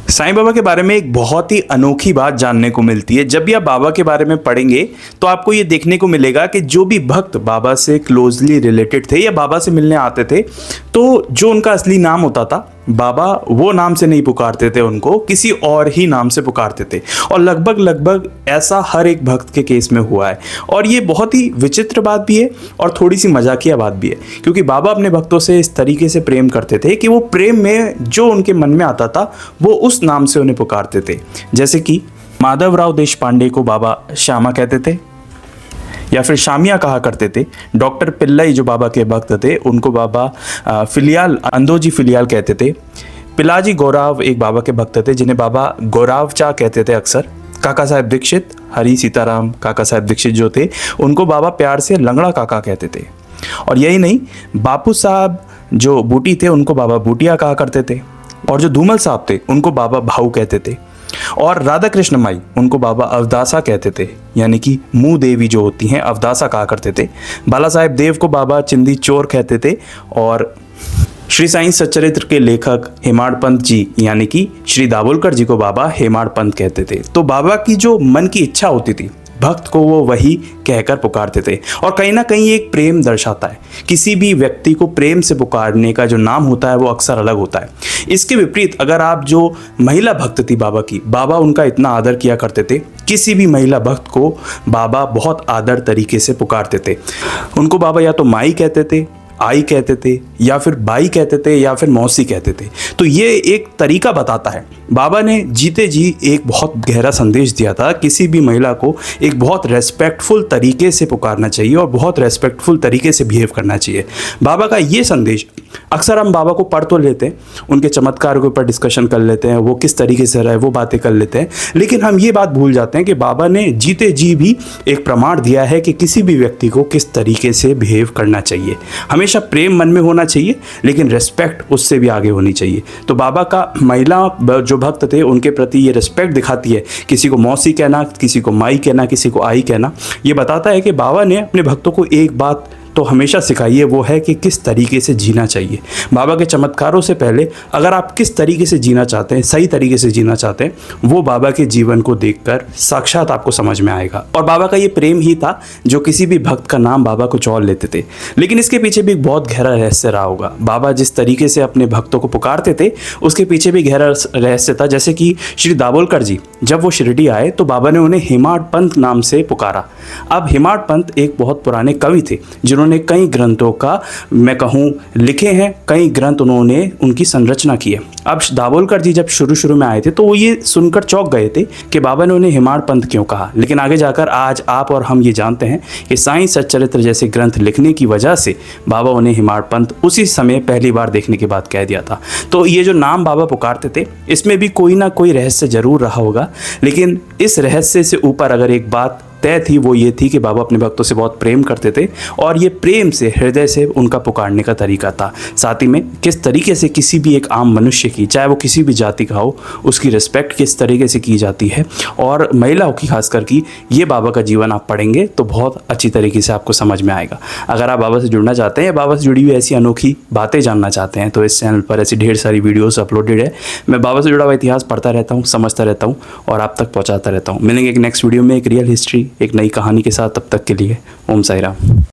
साईं बाबा के बारे में एक बहुत ही अनोखी बात जानने को मिलती है। जब भी आप बाबा के बारे में पढ़ेंगे तो आपको ये देखने को मिलेगा कि जो भी भक्त बाबा से क्लोजली रिलेटेड थे या बाबा से मिलने आते थे, तो जो उनका असली नाम होता था, बाबा वो नाम से नहीं पुकारते थे, उनको किसी और ही नाम से पुकारते थे। और लगभग ऐसा हर एक भक्त के केस में हुआ है। और ये बहुत ही विचित्र बात भी है और थोड़ी सी मजाकिया बात भी है, क्योंकि बाबा अपने भक्तों से इस तरीके से प्रेम करते थे कि वो प्रेम में जो उनके मन में आता था वो उस नाम से उन्हें पुकारते थे। जैसे कि माधवराव देशपांडे को बाबा श्यामा कहते थे या फिर शामिया कहा करते थे। डॉक्टर पिल्लई जो बाबा के भक्त थे उनको बाबा फिलियाल, अंदोजी फिलियाल कहते थे। पिलाजी गौराव एक बाबा के भक्त थे जिन्हें बाबा गौरावचा कहते थे अक्सर। काका साहब दीक्षित, हरी सीताराम काका साहब दीक्षित जो थे उनको बाबा प्यार से लंगड़ा काका कहते थे। और यही नहीं, बापू साहब जो बूटी थे उनको बाबा बूटिया कहा करते थे। और जो धूमल साहब थे उनको बाबा भाऊ कहते थे। और राधा कृष्ण माई उनको बाबा अवदासा कहते थे, यानी कि मुँह देवी जो होती हैं अवदासा कहा करते थे। बाला साहेब देव को बाबा चिंदी चोर कहते थे। और श्री साईं सच्चरित्र के लेखक हेमाड़ पंत जी यानी कि श्री दाभोलकर जी को बाबा हेमाड़ पंत कहते थे। तो बाबा की जो मन की इच्छा होती थी भक्त को वो वही कहकर पुकारते थे। और कहीं ना कहीं एक प्रेम दर्शाता है। किसी भी व्यक्ति को प्रेम से पुकारने का जो नाम होता है वो अक्सर अलग होता है। इसके विपरीत अगर आप जो महिला भक्त थी बाबा की, बाबा उनका इतना आदर किया करते थे। किसी भी महिला भक्त को बाबा बहुत आदर तरीके से पुकारते थे। उनको बाबा या तो माई कहते थे, आई कहते थे, या फिर बाई कहते थे, या फिर मौसी कहते थे। तो ये एक तरीका बताता है। बाबा ने जीते जी एक बहुत गहरा संदेश दिया था, किसी भी महिला को एक बहुत रेस्पेक्टफुल तरीके से पुकारना चाहिए और बहुत रेस्पेक्टफुल तरीके से बिहेव करना चाहिए। बाबा का ये संदेश, अक्सर हम बाबा को पढ़ तो लेते हैं, उनके चमत्कार के ऊपर डिस्कशन कर लेते हैं, वो किस तरीके से रहे वो बातें कर लेते हैं, लेकिन हम ये बात भूल जाते हैं कि बाबा ने जीते जी भी एक प्रमाण दिया है कि किसी भी व्यक्ति को किस तरीके से बिहेव करना चाहिए। हमेशा प्रेम मन में होना चाहिए, लेकिन रेस्पेक्ट उससे भी आगे होनी चाहिए। तो बाबा का महिला जो भक्त थे उनके प्रति ये रिस्पेक्ट दिखाती है। किसी को मौसी कहना, किसी को माई कहना, किसी को आई कहना, ये बताता है कि बाबा ने अपने भक्तों को एक बात तो हमेशा सिखाइए, वो है कि किस तरीके से जीना चाहिए। बाबा के चमत्कारों से पहले अगर आप किस तरीके से जीना चाहते हैं, सही तरीके से जीना चाहते हैं, वो बाबा के जीवन को देखकर साक्षात आपको समझ में आएगा। और बाबा का ये प्रेम ही था जो किसी भी भक्त का नाम बाबा कुछ और लेते थे, लेकिन इसके पीछे भी एक बहुत गहरा रहस्य रहा होगा। बाबा जिस तरीके से अपने भक्तों को पुकारते थे उसके पीछे भी गहरा रहस्य था। जैसे कि श्री दाभोलकर जी जब वो शिरडी आए तो बाबा ने उन्हें हेमाड़ पंत नाम से पुकारा। अब हेमाड़ पंत एक बहुत पुराने कवि थे जिन्होंने कई ग्रंथों का मैं कहूँ लिखे हैं, कई ग्रंथ उन्होंने उनकी संरचना की है। अब दाभोलकर जी जब शुरू में आए थे तो वो ये सुनकर चौंक गए थे कि बाबा ने उन्हें हेमाड़ पंत क्यों कहा, लेकिन आगे जाकर आज आप और हम ये जानते हैं कि साईं सच्चरित्र जैसे ग्रंथ लिखने की वजह से बाबा उन्हें हेमाड़ पंत उसी समय पहली बार देखने के बाद कह दिया था। तो ये जो नाम बाबा पुकारते थे इसमें भी कोई ना कोई रहस्य जरूर रहा होगा, लेकिन इस रहस्य से ऊपर अगर एक बात तय थी वो ये थी कि बाबा अपने भक्तों से बहुत प्रेम करते थे और ये प्रेम से हृदय से उनका पुकारने का तरीका था। साथ ही में किस तरीके से किसी भी एक आम मनुष्य की, चाहे वो किसी भी जाति का हो, उसकी रिस्पेक्ट किस तरीके से की जाती है और महिलाओं की खासकर की, ये बाबा का जीवन आप पढ़ेंगे तो बहुत अच्छी तरीके से आपको समझ में आएगा। अगर आप बाबा से जुड़ना चाहते हैं या बाबा से जुड़ी हुई ऐसी अनोखी बातें जानना चाहते हैं तो इस चैनल पर ऐसी ढेर सारी वीडियोज़ अपलोडेड है। मैं बाबा से जुड़ा हुआ इतिहास पढ़ता रहता हूँ, समझता रहता हूँ और आप तक पहुँचाता रहता हूँ। मिलेंगे एक नेक्स्ट वीडियो में एक रियल हिस्ट्री, एक नई कहानी के साथ। तब तक के लिए ओम साई राम।